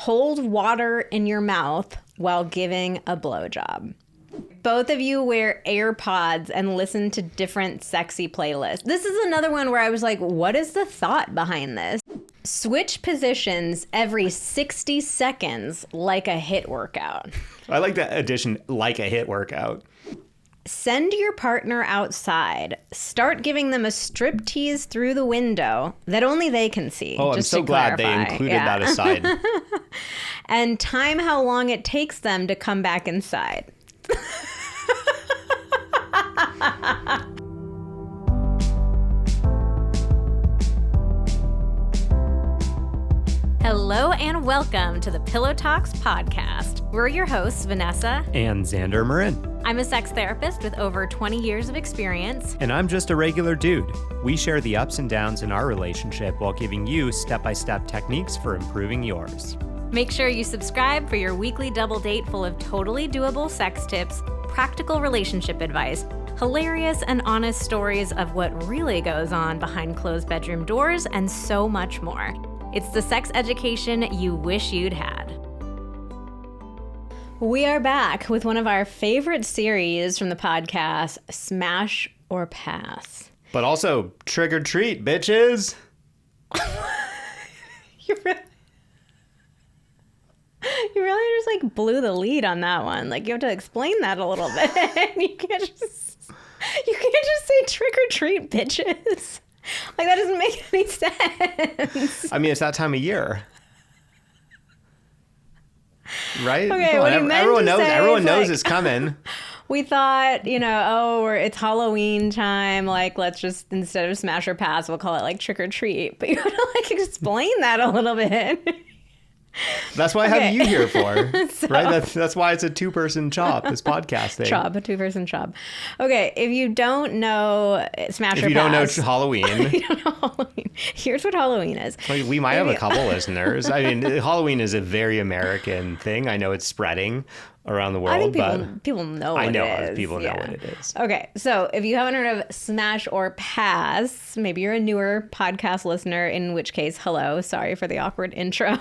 hold water in your mouth while giving a blowjob. Both of you wear AirPods and listen to different sexy playlists. This is another one where I was like, what is the thought behind this? Switch positions every 60 seconds like a HIIT workout. I like that addition, like a HIIT workout. Send your partner outside. Start giving them a strip tease through the window that only they can see. Oh, I'm so glad they included that aside. And time how long it takes them to come back inside. Hello and welcome to the Pillow Talks podcast. We're your hosts, Vanessa and Xander Marin. I'm a sex therapist with over 20 years of experience. And I'm just a regular dude. We share the ups and downs in our relationship while giving you step-by-step techniques for improving yours. Make sure you subscribe for your weekly double date full of totally doable sex tips, practical relationship advice, hilarious and honest stories of what really goes on behind closed bedroom doors, and so much more. It's the sex education you wish you'd had. We are back with one of our favorite series from the podcast, Smash or Pass. But also, trick or treat, bitches. You really just like blew the lead on that one. Like you have to explain that a little bit. You can't just say trick or treat, bitches. Like, that doesn't make any sense. I mean, it's that time of year. Right? Okay, what everyone knows it's coming. We thought, it's Halloween time. Like, let's just, instead of smash or pass, we'll call it like trick or treat. But you have to like explain that a little bit. That's why I have you here for, right? That's why it's a two-person chop, this podcast thing. A two-person chop. Okay, if you don't know Smash or Pass. If you don't know Halloween. If you don't know Halloween, here's what Halloween is. We might have a couple listeners. I mean, Halloween is a very American thing. I know it's spreading around the world. I think people know what it is. I know people know what it is. Okay, so if you haven't heard of Smash or Pass, maybe you're a newer podcast listener, in which case, hello, sorry for the awkward intro.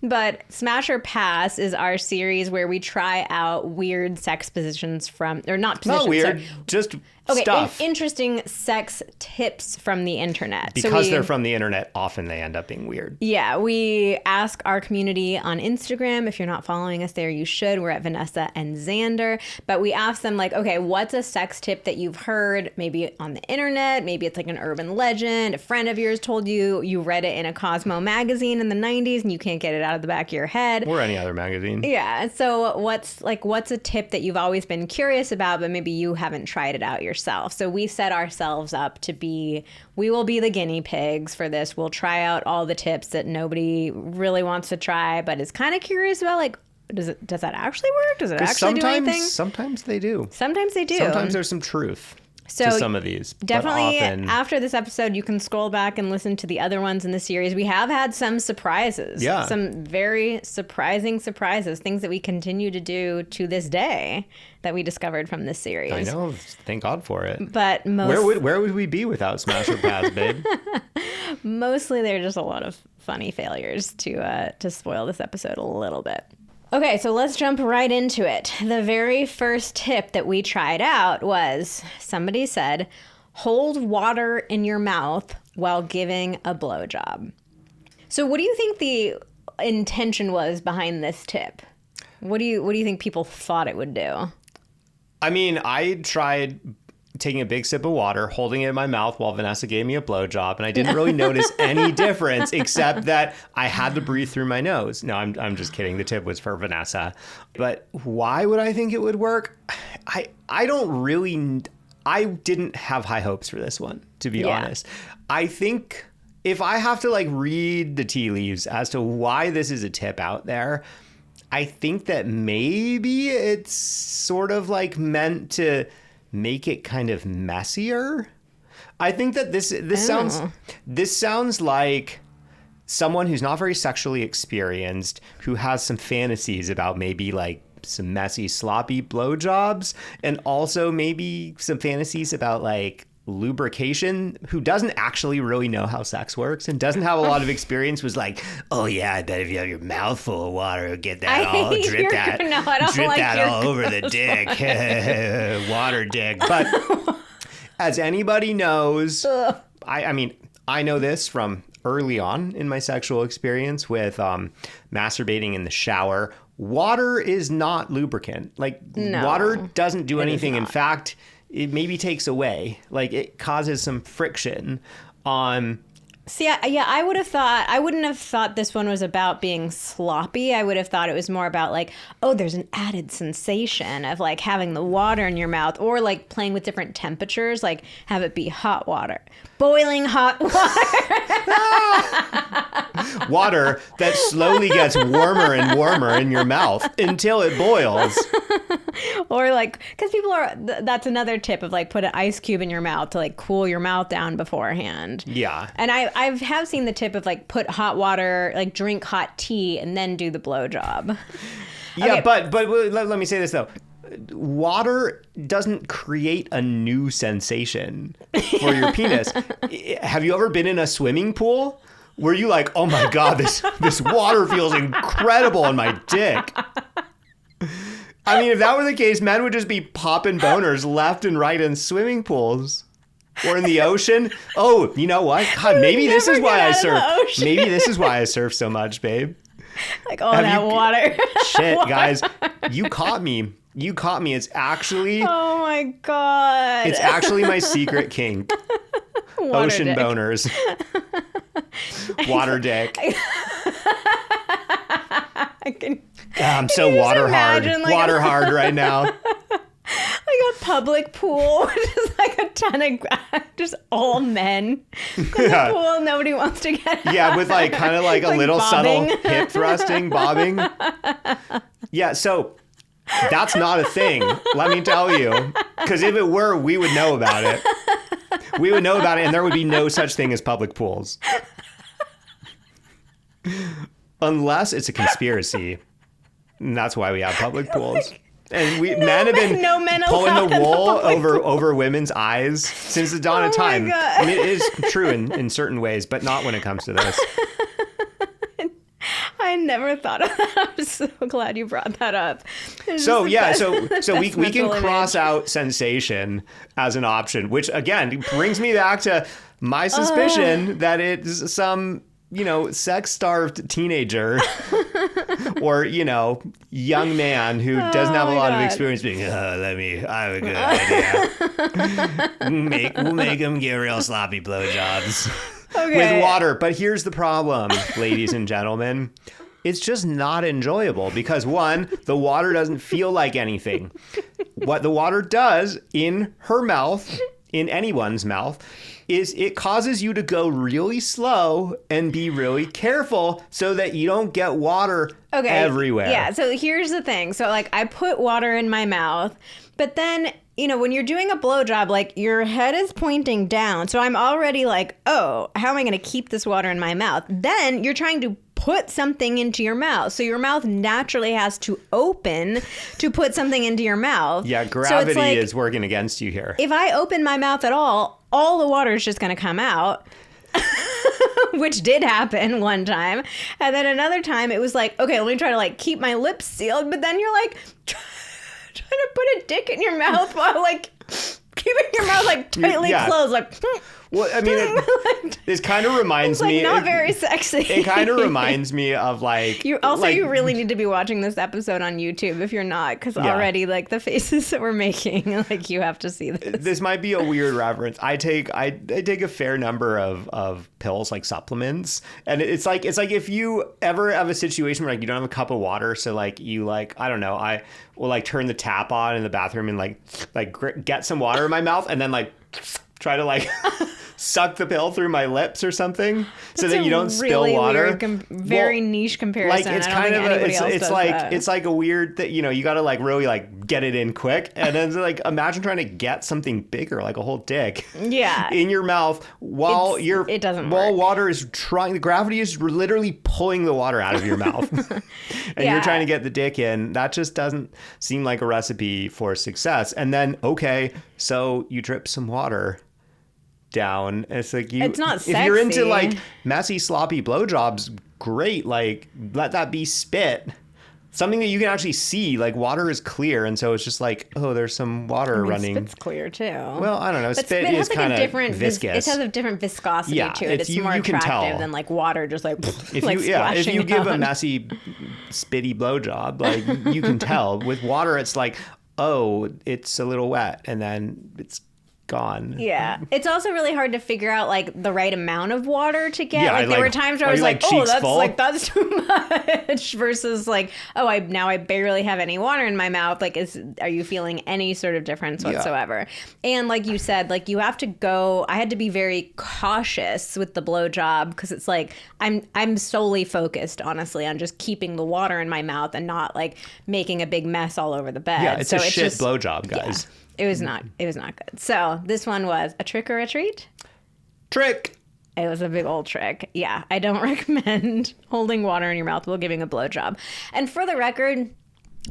But Smash or Pass is our series where we try out weird sex positions not weird, just okay, stuff. Interesting sex tips from the internet. Because they're from the internet, often they end up being weird. Yeah, we ask our community on Instagram. If you're not following us there, you should. We're at Vanessa and Xander. But we ask them like, okay, what's a sex tip that you've heard maybe on the internet? Maybe it's like an urban legend. A friend of yours told you, you read it in a Cosmo magazine in the 90s and you can't get it out of the back of your head. Or any other magazine. Yeah. So what's a tip that you've always been curious about, but maybe you haven't tried it out yourself? So we set ourselves up we will be the guinea pigs for this. We'll try out all the tips that nobody really wants to try, but is kind of curious about, like, does that actually work? Does it actually do anything? Sometimes they do. Sometimes they do. Sometimes there's some truth to some of these. Definitely, often, after this episode, you can scroll back and listen to the other ones in the series. We have had some surprises. Yeah. Some very surprising surprises, things that we continue to do to this day that we discovered from this series. I know. Thank God for it. But where would we be without Smash or Pass, babe? Mostly they're just a lot of funny failures to spoil this episode a little bit. Okay, so let's jump right into it. The very first tip that we tried out was, somebody said, hold water in your mouth while giving a blowjob. So what do you think the intention was behind this tip? What do you think people thought it would do? I mean, I tried taking a big sip of water, holding it in my mouth while Vanessa gave me a blowjob, and I didn't really notice any difference except that I had to breathe through my nose. No, I'm just kidding. The tip was for Vanessa. But why would I think it would work? I didn't have high hopes for this one, to be honest. I think if I have to like read the tea leaves as to why this is a tip out there, I think that maybe it's sort of like meant to make it kind of messier. I think that this sounds like someone who's not very sexually experienced, who has some fantasies about maybe like some messy, sloppy blowjobs, and also maybe some fantasies about like lubrication who doesn't actually really know how sex works and doesn't have a lot of experience was like, oh yeah, I bet if you have your mouth full of water, drip that all over the dick. Water dick. But as anybody knows, I mean, I know this from early on in my sexual experience with masturbating in the shower. Water is not lubricant. Like, water doesn't do anything. In fact, it maybe takes away. Like, it causes some friction. See, I wouldn't have thought this one was about being sloppy. I would have thought it was more about like, oh, there's an added sensation of like having the water in your mouth, or like playing with different temperatures, like have it be hot water, boiling hot water. Water that slowly gets warmer and warmer in your mouth until it boils. Or like, because that's another tip of like put an ice cube in your mouth to like cool your mouth down beforehand. Yeah. And I have seen the tip of like put hot water, like drink hot tea and then do the blowjob. Yeah, okay. but let me say this though. Water doesn't create a new sensation for your penis. Have you ever been in a swimming pool where you like, oh my God, this water feels incredible on my dick? I mean, if that were the case, men would just be popping boners left and right in swimming pools or in the ocean. Oh, you know what? God, maybe this is why I surf. Maybe this is why I surf so much, babe. Like all that water. Shit, guys, you caught me. You caught me. It's actually. Oh my God. It's actually my secret kink. Ocean dick. Boners. Water dick. I'm so water hard. Like water hard right now. Like a public pool, just like a ton of just all men in the pool. Nobody wants to get out. Yeah, with like kind of like a little bobbing. Subtle hip thrusting, bobbing. Yeah, so that's not a thing. Let me tell you, because if it were, we would know about it. We would know about it, and there would be no such thing as public pools, unless it's a conspiracy. And that's why we have public pools. And men have been pulling the wool over women's eyes since the dawn of time. I mean, it is true in certain ways, but not when it comes to this. I never thought of that. I'm so glad you brought that up. So we can cross out sensation as an option, which again brings me back to my suspicion that it's some, sex-starved teenager or, young man who doesn't have a lot of experience being, I have a good idea. We'll make him get real sloppy blowjobs with water. But here's the problem, ladies and gentlemen. It's just not enjoyable because, one, the water doesn't feel like anything. What the water does in her mouth, in anyone's mouth, is it causes you to go really slow and be really careful so that you don't get water everywhere. Yeah, so here's the thing. So, like, I put water in my mouth, but then, when you're doing a blowjob, like, your head is pointing down. So I'm already like, oh, how am I going to keep this water in my mouth? Then you're trying to put something into your mouth. So your mouth naturally has to open to put something into your mouth. Yeah, gravity is working against you here. If I open my mouth at all the water is just going to come out, which did happen one time. And then another time it was like, okay, let me try to like keep my lips sealed. But then you're like trying to put a dick in your mouth while like keeping your mouth like tightly closed. Like, well, I mean, it kind of reminds me. Not very sexy. It kind of reminds me of like. You really need to be watching this episode on YouTube if you're not, because already like the faces that we're making, like you have to see this. This might be a weird reference. I take a fair number of pills, like supplements, and it's like if you ever have a situation where like you don't have a cup of water, so like you like I don't know, I will like turn the tap on in the bathroom and like get some water in my mouth and then like try to like suck the pill through my lips or something so that you don't spill water. Very niche comparison. Like it's kind of it's like a weird that you got to like really like get it in quick, and then like imagine trying to get something bigger like a whole dick in your mouth while it doesn't while work. Water is trying, the gravity is literally pulling the water out of your mouth and you're trying to get the dick in. That just doesn't seem like a recipe for success. And then so you drip some water down. It's like It's not if you're into sexy. like messy, sloppy blowjobs, great. Like let that be spit. Something that you can actually see, like water is clear, and so it's just like, oh, there's some water running. Spit's clear too. Well, I don't know. But Spit spit is has like kind a of different viscous. It has a different viscosity Yeah, to it. It's you more can attractive tell. than like water just like If like you if you give a out. messy, spitty blowjob, like you can tell. With water, it's like, oh, it's a little wet, and then it's gone. Yeah. It's also really hard to figure out like the right amount of water to get. Yeah, like there like, were times where I are was you, like, like, oh, cheeks full? that's too much versus like, oh, I barely have any water in my mouth. Like are you feeling any sort of difference whatsoever? And like you said, like you have to go, I had to be very cautious with the blowjob because it's like I'm solely focused honestly on just keeping the water in my mouth and not like making a big mess all over the bed. Yeah, it's a shit blowjob, guys. Yeah. It was not good. So this one was a trick or a treat? Trick. It was a big old trick. Yeah, I don't recommend holding water in your mouth while giving a blowjob. And for the record,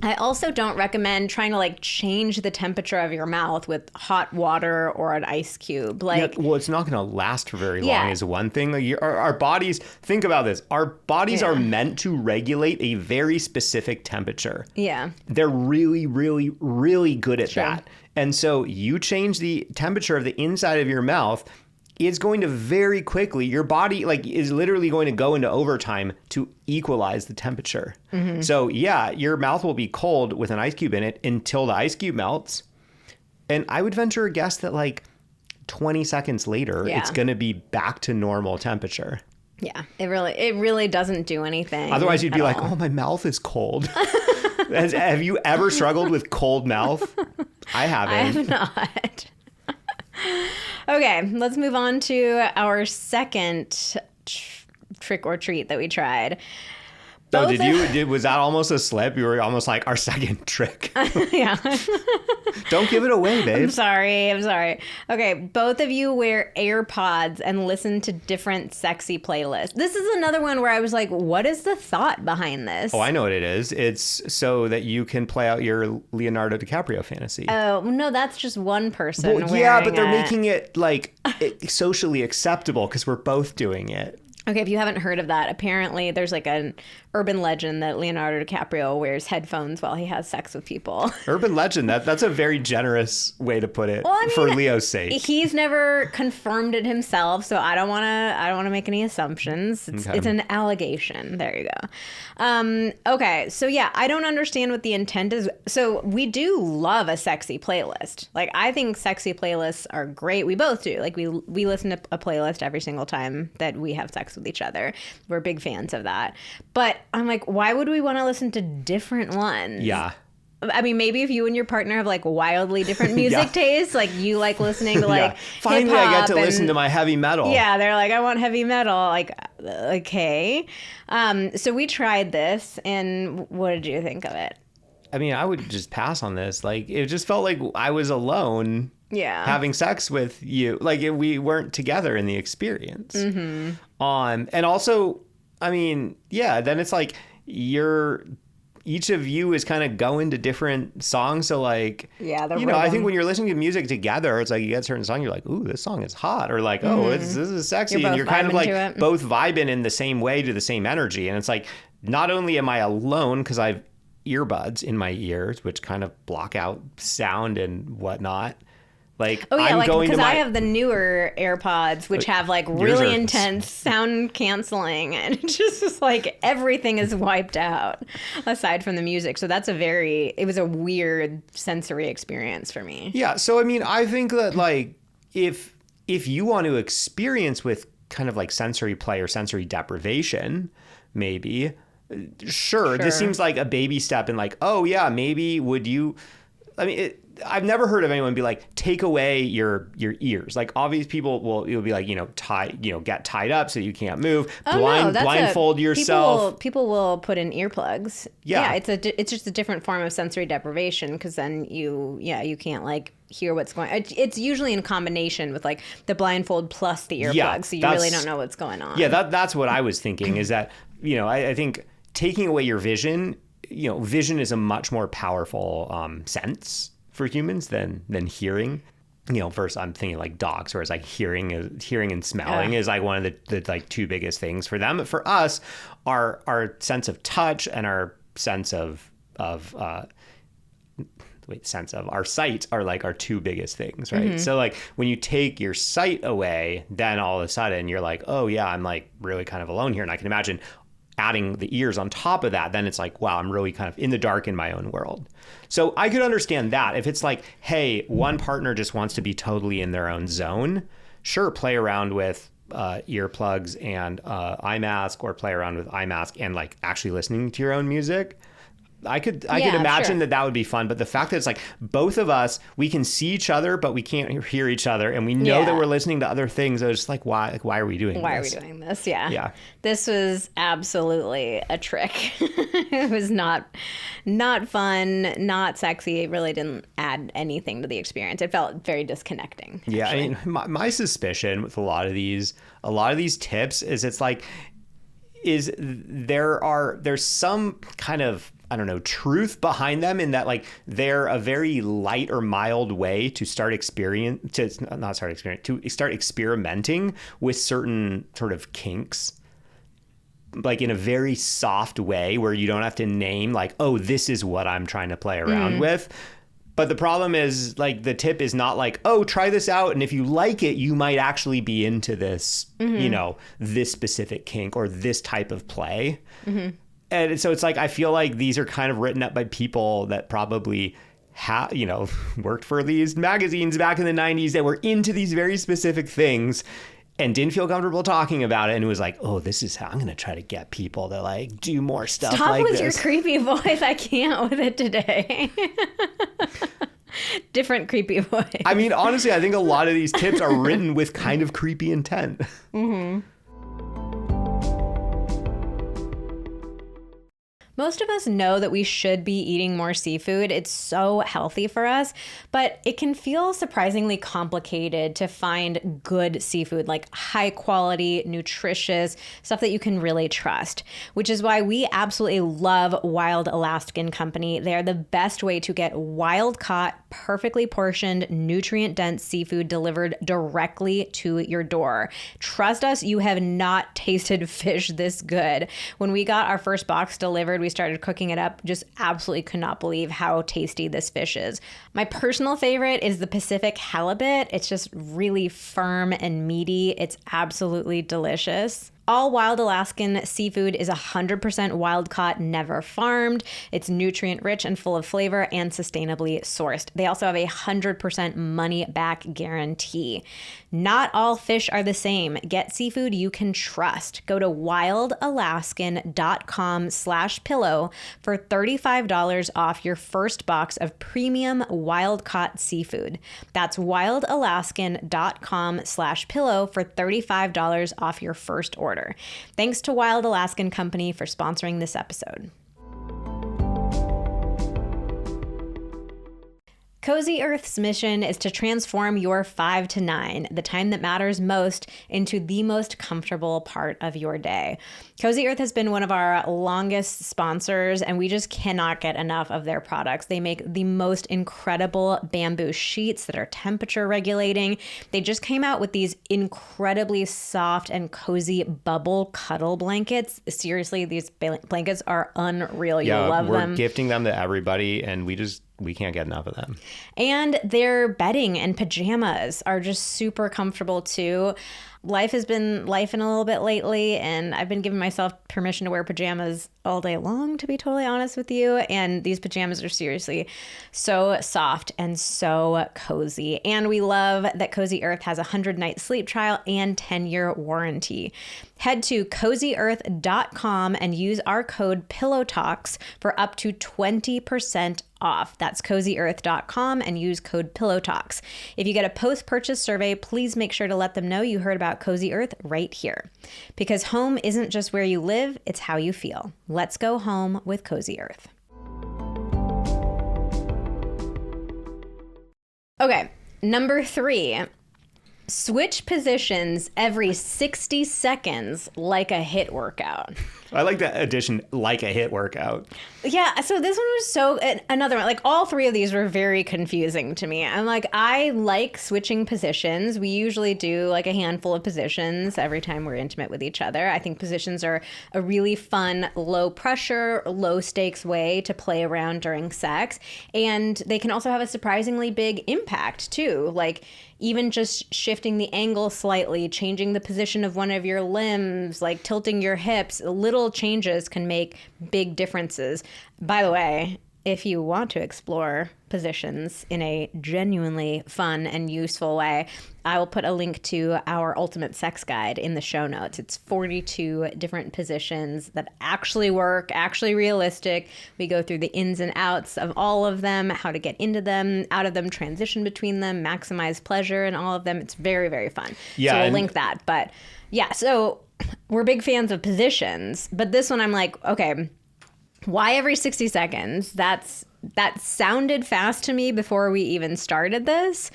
I also don't recommend trying to like change the temperature of your mouth with hot water or an ice cube. Like, well, it's not going to last for very long is one thing. Like our bodies, think about this. Our bodies are meant to regulate a very specific temperature. Yeah. They're really, really, really good at that. And so you change the temperature of the inside of your mouth, it's going to very quickly, your body like is literally going to go into overtime to equalize the temperature. Mm-hmm. So yeah, your mouth will be cold with an ice cube in it until the ice cube melts. And I would venture a guess that like 20 seconds later, it's going to be back to normal temperature. Yeah, it really doesn't do anything. Otherwise you'd be like, oh, my mouth is cold. Have you ever struggled with cold mouth? I haven't. I have not. Okay, let's move on to our second trick or treat that we tried. So was that almost a slip? You were almost like our second trick. Yeah. Don't give it away, babe. I'm sorry. Okay, both of you wear AirPods and listen to different sexy playlists. This is another one where I was like, what is the thought behind this? Oh, I know what it is. It's so that you can play out your Leonardo DiCaprio fantasy. Oh, no, that's just one person Well, yeah, but they're wearing making it like socially acceptable because we're both doing it. Okay, if you haven't heard of that, apparently there's like an urban legend that Leonardo DiCaprio wears headphones while he has sex with people. Urban legend, that's a very generous way to put it for Leo's sake. He's never confirmed it himself, so I don't want to make any assumptions. It's an allegation. There you go. Okay, so yeah, I don't understand what the intent is. So we do love a sexy playlist. Like I think sexy playlists are great. We both do. Like we listen to a playlist every single time that we have sex with each other. We're big fans of that. But I'm like, why would we want to listen to different ones? Yeah. I mean, maybe if you and your partner have like wildly different music tastes, like you like listening to like finally hip-hop I get to listen to my heavy metal. Yeah, they're like, I want heavy metal. Like, okay. So we tried this, and what did you think of it? I mean, I would just pass on this. Like, it just felt like I was alone. Yeah. Having sex with you, like we weren't together in the experience. Mm-hmm. And also, I mean, yeah, then it's like each of you is kind of going to different songs. So like, yeah, I think when you're listening to music together, it's like you get a certain song, you're like, ooh, this song is hot, or like, oh, this is sexy, and you're kind of like both vibing in the same way to the same energy. And it's like, not only am I alone because I've earbuds in my ears, which kind of block out sound and whatnot. Like, oh yeah, I'm going to I have the newer AirPods, which have like really intense sound canceling, and it just is like everything is wiped out aside from the music. So it was a weird sensory experience for me. Yeah. So I mean, I think that like if you want to experience with kind of like sensory play or sensory deprivation, maybe. Sure. This seems like a baby step in like, oh yeah, maybe would you? I mean, I've never heard of anyone be like, take away your ears. Like, obvious people you'll be like, get tied up so you can't move. Blindfold yourself. People will put in earplugs. Yeah. It's just a different form of sensory deprivation because then you can't like hear what's going on. It's usually in combination with like the blindfold plus the earplugs. So you really don't know what's going on. Yeah, that's what I was thinking is that, I think taking away your vision, vision is a much more powerful sense for humans than hearing. first I'm thinking like dogs, whereas like hearing and smelling is like one of the like two biggest things for them. But for us, our sense of touch and our sense of our sight are like our two biggest things, right? Mm-hmm. So like when you take your sight away, then all of a sudden you're like, oh yeah, I'm like really kind of alone here. And I can imagine adding the ears on top of that, then it's like, wow, I'm really kind of in the dark in my own world. So I could understand that. If it's like, hey, one partner just wants to be totally in their own zone, sure, play around with earplugs and eye mask, or play around with eye mask and like actually listening to your own music. I could imagine that would be fun. But the fact that it's like both of us, we can see each other, but we can't hear each other. And we know that we're listening to other things. I was just like, why are we doing this? Why are we doing this? Yeah. Yeah. This was absolutely a trick. It was not fun, not sexy. It really didn't add anything to the experience. It felt very disconnecting. Actually. Yeah. I mean, my suspicion with a lot of these tips is it's like, there's some kind of, I don't know, truth behind them, in that like they're a very light or mild way to start experimenting with certain sort of kinks, like in a very soft way where you don't have to name like, oh, this is what I'm trying to play around with. But the problem is like the tip is not like, oh, try this out, and if you like it, you might actually be into this, this specific kink or this type of play. Mm-hmm. And so it's like, I feel like these are kind of written up by people that probably worked for these magazines back in the 90s that were into these very specific things and didn't feel comfortable talking about it. And it was like, oh, this is how I'm going to try to get people to like do more stuff like this. Stop with your creepy voice. I can't with it today. Different creepy voice. I mean, honestly, I think a lot of these tips are written with kind of creepy intent. Mm-hmm. Most of us know that we should be eating more seafood. It's so healthy for us, but it can feel surprisingly complicated to find good seafood, like high quality, nutritious, stuff that you can really trust, which is why we absolutely love Wild Alaskan Company. They are the best way to get wild caught, perfectly portioned, nutrient dense seafood delivered directly to your door. Trust us, you have not tasted fish this good. When we got our first box delivered, we started cooking it up. Just absolutely could not believe how tasty this fish is. My personal favorite is the Pacific halibut. It's just really firm and meaty. It's absolutely delicious. All Wild Alaskan seafood is 100% wild caught, never farmed. It's nutrient rich and full of flavor and sustainably sourced. They also have a 100% money back guarantee. Not all fish are the same. Get seafood you can trust. Go to wildalaskan.com/pillow for $35 off your first box of premium wild caught seafood. That's wildalaskan.com/pillow for $35 off your first order. Thanks to Wild Alaskan Company for sponsoring this episode. Cozy Earth's mission is to transform your 5 to 9, the time that matters most, into the most comfortable part of your day. Cozy Earth has been one of our longest sponsors, and we just cannot get enough of their products. They make the most incredible bamboo sheets that are temperature regulating. They just came out with these incredibly soft and cozy bubble cuddle blankets. Seriously, these blankets are unreal. You'll love them. We're gifting them to everybody, and we can't get enough of them. And their bedding and pajamas are just super comfortable too. Life has been lifing a little bit lately, and I've been giving myself permission to wear pajamas all day long, to be totally honest with you. And these pajamas are seriously so soft and so cozy. And we love that Cozy Earth has a 100-night sleep trial and 10-year warranty. Head to CozyEarth.com and use our code PillowTalks for up to 20% off. That's CozyEarth.com and use code PillowTalks. If you get a post-purchase survey, please make sure to let them know you heard about Cozy Earth right here. Because home isn't just where you live, it's how you feel. Let's go home with Cozy Earth. Okay, number 3. Switch positions every 60 seconds like a HIIT workout. I like that addition, like a HIIT workout. Yeah, so this one was another one. Like all three of these were very confusing to me. I'm like, I like switching positions. We usually do like a handful of positions every time we're intimate with each other. I think positions are a really fun, low pressure, low stakes way to play around during sex. And they can also have a surprisingly big impact too. Like even just shifting the angle slightly, changing the position of one of your limbs, like tilting your hips, little changes can make big differences. By the way, if you want to explore positions in a genuinely fun and useful way, I will put a link to our ultimate sex guide in the show notes. It's 42 different positions that actually work, actually realistic. We go through the ins and outs of all of them, how to get into them, out of them, transition between them, maximize pleasure in all of them. It's very, very fun. Yeah, so we'll link that. But yeah, so we're big fans of positions. But this one I'm like, okay, why every 60 seconds? That sounded fast to me before we even started this.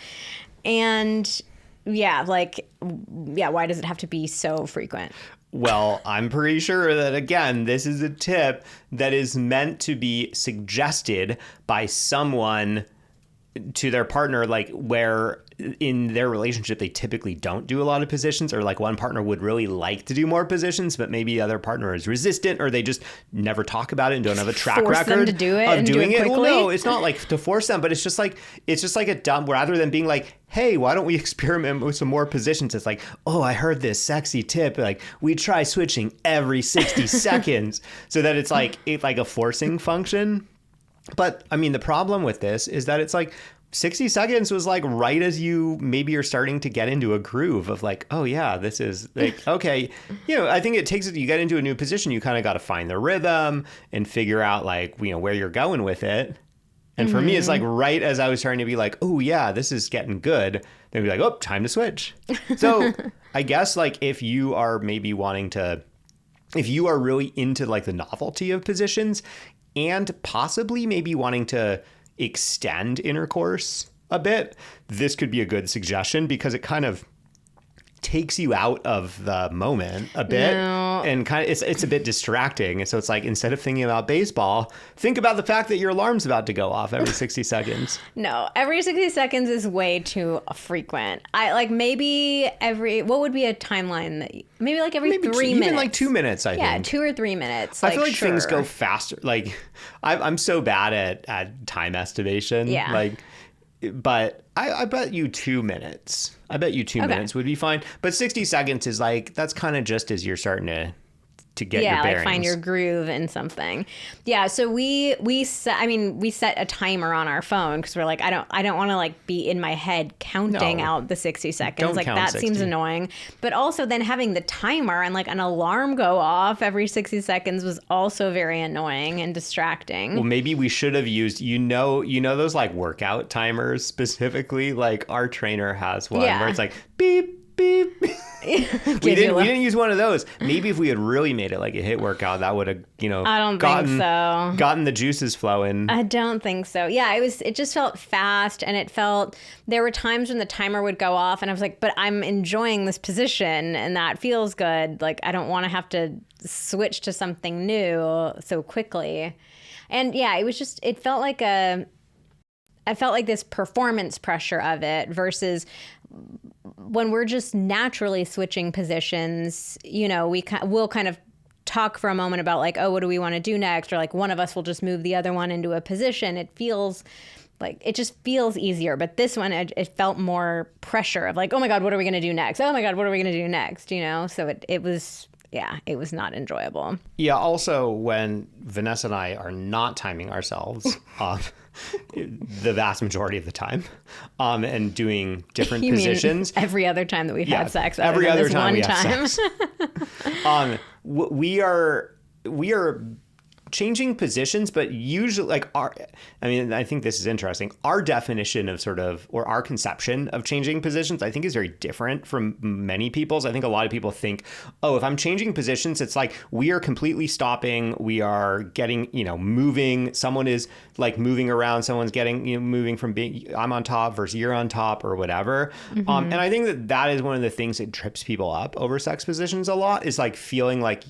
And yeah, why does it have to be so frequent? Well, I'm pretty sure that, again, this is a tip that is meant to be suggested by someone to their partner, like where in their relationship they typically don't do a lot of positions, or like one partner would really like to do more positions, but maybe the other partner is resistant, or they just never talk about it and don't have a track force record them to do it of and doing do it it. quickly? Well, no, it's not like to force them, but it's just like a dumb, rather than being like, hey, why don't we experiment with some more positions? It's like, oh, I heard this sexy tip. Like we try switching every 60 seconds, so that it's like a forcing function. But I mean, the problem with this is that it's like 60 seconds was like right as you maybe you're starting to get into a groove of like, oh yeah, this is like, okay. I think you get into a new position, you kind of got to find the rhythm and figure out like, where you're going with it. And for me, it's like right as I was starting to be like, oh yeah, this is getting good. Then be like, oh, time to switch. So I guess like if you are really into like the novelty of positions, and possibly maybe wanting to extend intercourse a bit, this could be a good suggestion, because it kind of takes you out of the moment a bit. No. And kind of it's a bit distracting. And so it's like, instead of thinking about baseball, think about the fact that your alarm's about to go off every 60 seconds. No, every 60 seconds is way too frequent. I like maybe what would be a timeline that maybe like every 3 minutes. Even like 2 minutes, I think. Yeah, 2 or 3 minutes. I feel like sure. things go faster. Like I'm so bad at time estimation. Yeah. Like, but I bet you 2 minutes. I bet you 2 minutes would be fine. But 60 seconds is like, that's kind of just as you're starting to get your bearings. Like find your groove in something. Yeah, so we set a timer on our phone because we're like, I don't want to like be in my head counting out the 60 seconds. Don't like count that 60. seems annoying. But also then having the timer and like an alarm go off every 60 seconds was also very annoying and distracting. Well, maybe we should have used, those like workout timers specifically, like our trainer has one where it's like beep, beep. We didn't use one of those. Maybe if we had really made it like a HIIT workout, that would have, I don't think so. Gotten the juices flowing. I don't think so. Yeah, it just felt fast, and there were times when the timer would go off and I was like, but I'm enjoying this position and that feels good. Like I don't want to have to switch to something new so quickly. And yeah, it felt like I felt like this performance pressure of it versus when we're just naturally switching positions, we'll kind of talk for a moment about like, oh, what do we want to do next? Or like one of us will just move the other one into a position. It just feels easier. But this one, it felt more pressure of like, oh my God, what are we going to do next? Oh my God, what are we going to do next? So it was not enjoyable. Yeah. Also, when Vanessa and I are not timing ourselves, the vast majority of the time, and doing different positions. Every other time that we've had sex. Every other time we have sex. We are changing positions, but usually like I think this is interesting. Our definition of or our conception of changing positions, I think is very different from many people's. I think a lot of people think, oh, if I'm changing positions, it's like we are completely stopping. We are getting, moving. Someone is like moving around. Someone's getting, moving from being, I'm on top versus you're on top or whatever. Mm-hmm. And I think that is one of the things that trips people up over sex positions a lot, is like feeling like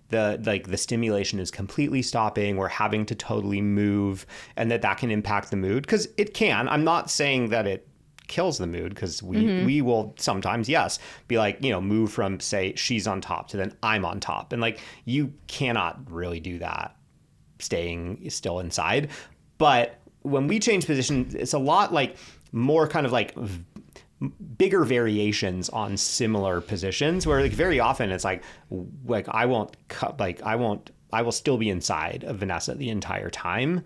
the stimulation is completely stopping. We're having to totally move, and that can impact the mood, because it can. I'm not saying that it kills the mood, because we will sometimes, yes, be like, move from, say, she's on top to then I'm on top. And like, you cannot really do that staying still inside. But when we change position, it's a lot like more kind of like bigger variations on similar positions, where like very often it's like I won't cut, like I will still be inside of Vanessa the entire time.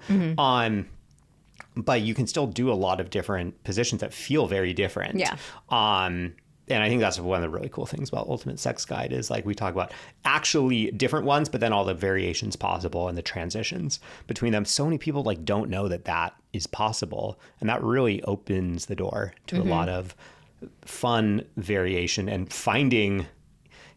But you can still do a lot of different positions that feel very different. Yeah. And I think that's one of the really cool things about Ultimate Sex Guide is like we talk about actually different ones, but then all the variations possible and the transitions between them. So many people like don't know that is possible. And that really opens the door to a lot of fun variation and finding.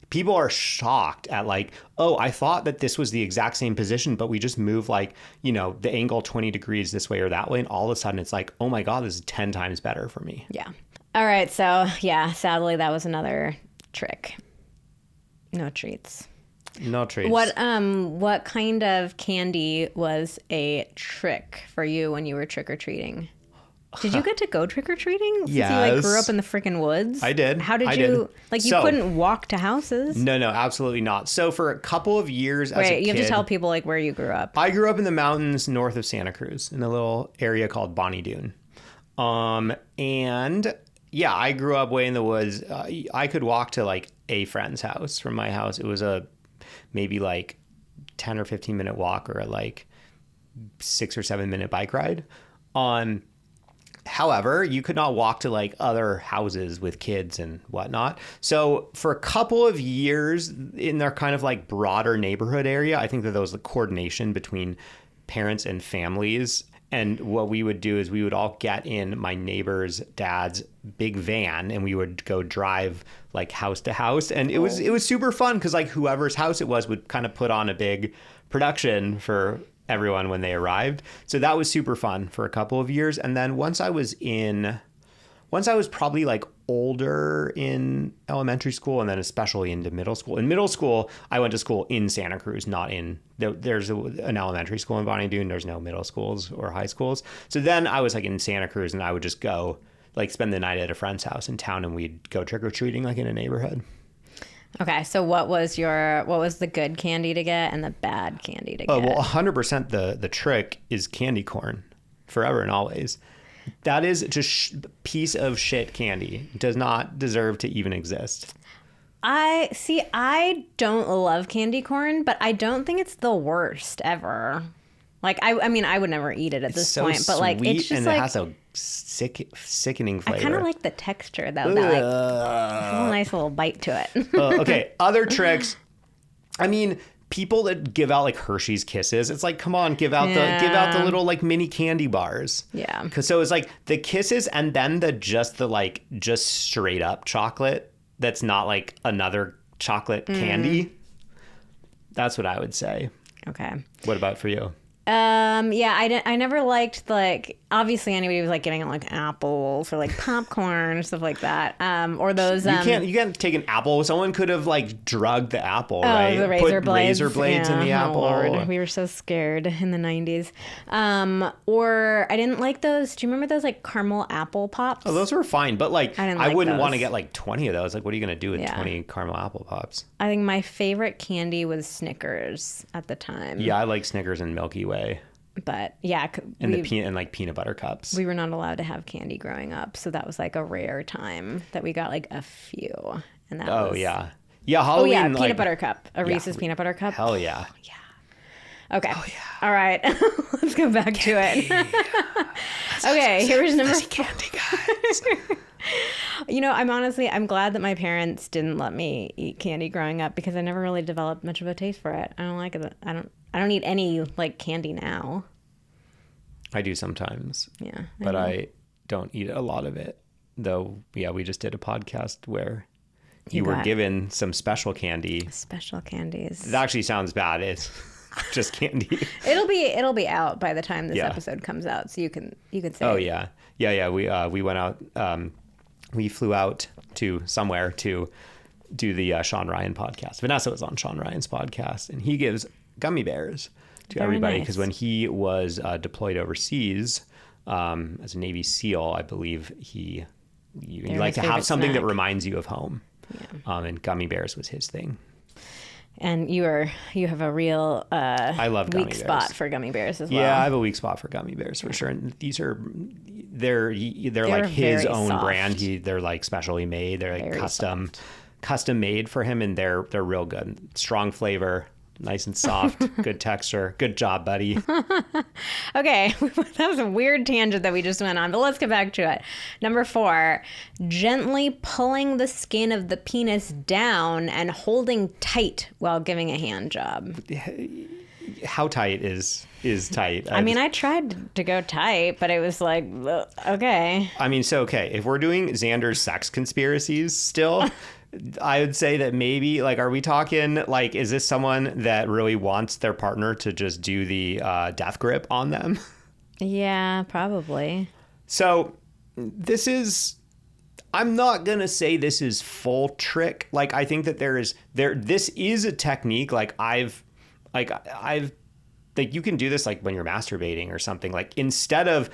People are shocked at like, oh, I thought that this was the exact same position, but we just move like, the angle 20 degrees this way or that way. And all of a sudden it's like, oh my God, this is 10 times better for me. Yeah. All right. So yeah, sadly that was another trick. No treats. No treats. What kind of candy was a trick for you when you were trick-or-treating? Did you get to go trick-or-treating? Since yes. you like grew up in the freaking woods? I did. How did you, like you couldn't walk to houses? No, absolutely not. So for a couple of years as a kid. Wait, you have to tell people like where you grew up. I grew up in the mountains north of Santa Cruz in a little area called Bonnie Doon. And yeah, I grew up way in the woods. I could walk to like a friend's house from my house. It was a maybe like 10 or 15 minute walk or a like 6 or 7 minute bike ride. However, you could not walk to like other houses with kids and whatnot. So for a couple of years in their kind of like broader neighborhood area, I think that there was the coordination between parents and families. And what we would do is we would all get in my neighbor's dad's big van and we would go drive like house to house. And it was super fun because like whoever's house it was would kind of put on a big production for everyone when they arrived. So that was super fun for a couple of years. And then once I was probably like older in elementary school and then especially into middle school. In middle school, I went to school in Santa Cruz, not in, there's an elementary school in Bonnie Doon. There's no middle schools or high schools. So then I was like in Santa Cruz and I would just go like spend the night at a friend's house in town and we'd go trick-or-treating like in a neighborhood. Okay, so what was the good candy to get and the bad candy to get? Oh, well, 100% the trick is candy corn forever and always. That is just piece of shit candy. It does not deserve to even exist. I don't love candy corn, but I don't think it's the worst ever. Like, I mean, I would never eat it at this point, but like, it's just and like, it has a sickening flavor. I kind of like the texture though. That like, has a nice little bite to it. Okay, other tricks. I mean, people that give out like Hershey's Kisses, it's like, come on, give out the little like mini candy bars. Yeah. So it's like the Kisses and then just straight up chocolate. That's not like another chocolate candy. That's what I would say. Okay. What about for you? Yeah, I never liked like, obviously anybody was like getting like apples or like popcorn or stuff like that. Or those, you can't take an apple. Someone could have like drugged the apple, right? The razor blades. Razor blades in the apple. Lord. We were so scared in the 90s. Or I didn't like those. Do you remember those like caramel apple pops? Oh, those were fine, but like I wouldn't want to get like 20 of those. Like, what are you going to do with 20 caramel apple pops? I think my favorite candy was Snickers at the time. Yeah, I like Snickers and Milky Way. But yeah, and peanut butter cups. We were not allowed to have candy growing up, so that was like a rare time that we got like a few. And that was... yeah, Halloween. Peanut butter cup, Reese's peanut butter cup. Hell yeah. Oh, yeah. Okay. Oh, yeah. All right. Let's go back to it. Okay, here's number 4. Candy, guys. I'm glad that my parents didn't let me eat candy growing up because I never really developed much of a taste for it. I don't like it. I don't eat any like candy now. I do sometimes. Yeah. But I don't eat a lot of it. Though, yeah, we just did a podcast where you were given some special candy. Special candies. It actually sounds bad. It's just candy. It'll be out by the time this episode comes out, so you can say. Oh yeah. We went out. We flew out to somewhere to do the Sean Ryan podcast. Vanessa was on Sean Ryan's podcast, and he gives gummy bears to Very everybody nice. because when he was deployed overseas as a Navy SEAL, I believe you like to have favorite something that snack. reminds you of home. Yeah. And gummy bears was his thing. And you have a real I love gummy weak bears. spot for gummy bears as well. Yeah, I have a weak spot for gummy bears for sure. And they're like his very own soft. brand. They're like specially made. They're like Very custom made for him, and they're real good. Strong flavor, nice and soft, good texture. Good job, buddy. Okay, that was a weird tangent that we just went on, but let's get back to it. Number 4, gently pulling the skin of the penis down and holding tight while giving a hand job. How tight is tight? I mean, I tried to go tight, but it was like, ugh, okay. I mean, so okay, if we're doing Xander's sex conspiracies still, I would say that maybe, like, are we talking, like, is this someone that really wants their partner to just do the death grip on them? Yeah, probably. So I'm not going to say this is full trick. Like, I think that this is a technique. Like you can do this like when you're masturbating or something, like instead of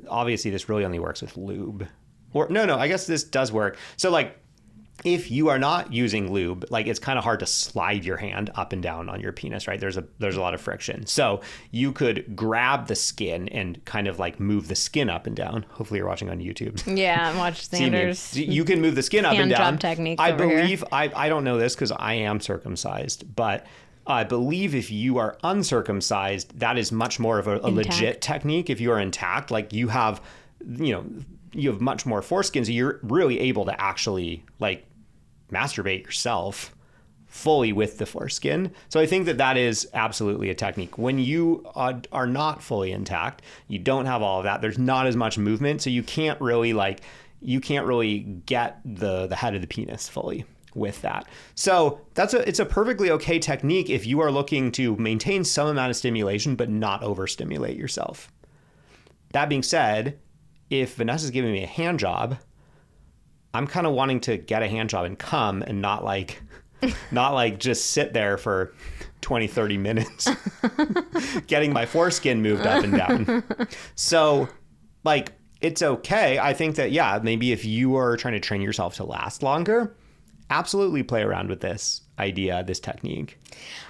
obviously this really only works with lube, or no, I guess this does work. So like, if you are not using lube, like it's kind of hard to slide your hand up and down on your penis, right? There's a lot of friction. So you could grab the skin and kind of like move the skin up and down. Hopefully you're watching on YouTube. Yeah, watch Xander's You can move the skin up and hand down. job techniques I over believe, here. I don't know this because I am circumcised, but I believe if you are uncircumcised, that is much more of a legit technique. If you are intact, like you have much more foreskin, so you're really able to actually like masturbate yourself fully with the foreskin. So I think that is absolutely a technique. When you are not fully intact, you don't have all of that. There's not as much movement, so you can't really get the head of the penis fully with that. So it's a perfectly okay technique if you are looking to maintain some amount of stimulation but not overstimulate yourself. That being said, if Vanessa's giving me a hand job, I'm kind of wanting to get a hand job and come and not like just sit there for 20, 30 minutes getting my foreskin moved up and down. So like, it's okay. I think that, yeah, maybe if you are trying to train yourself to last longer, absolutely play around with this technique.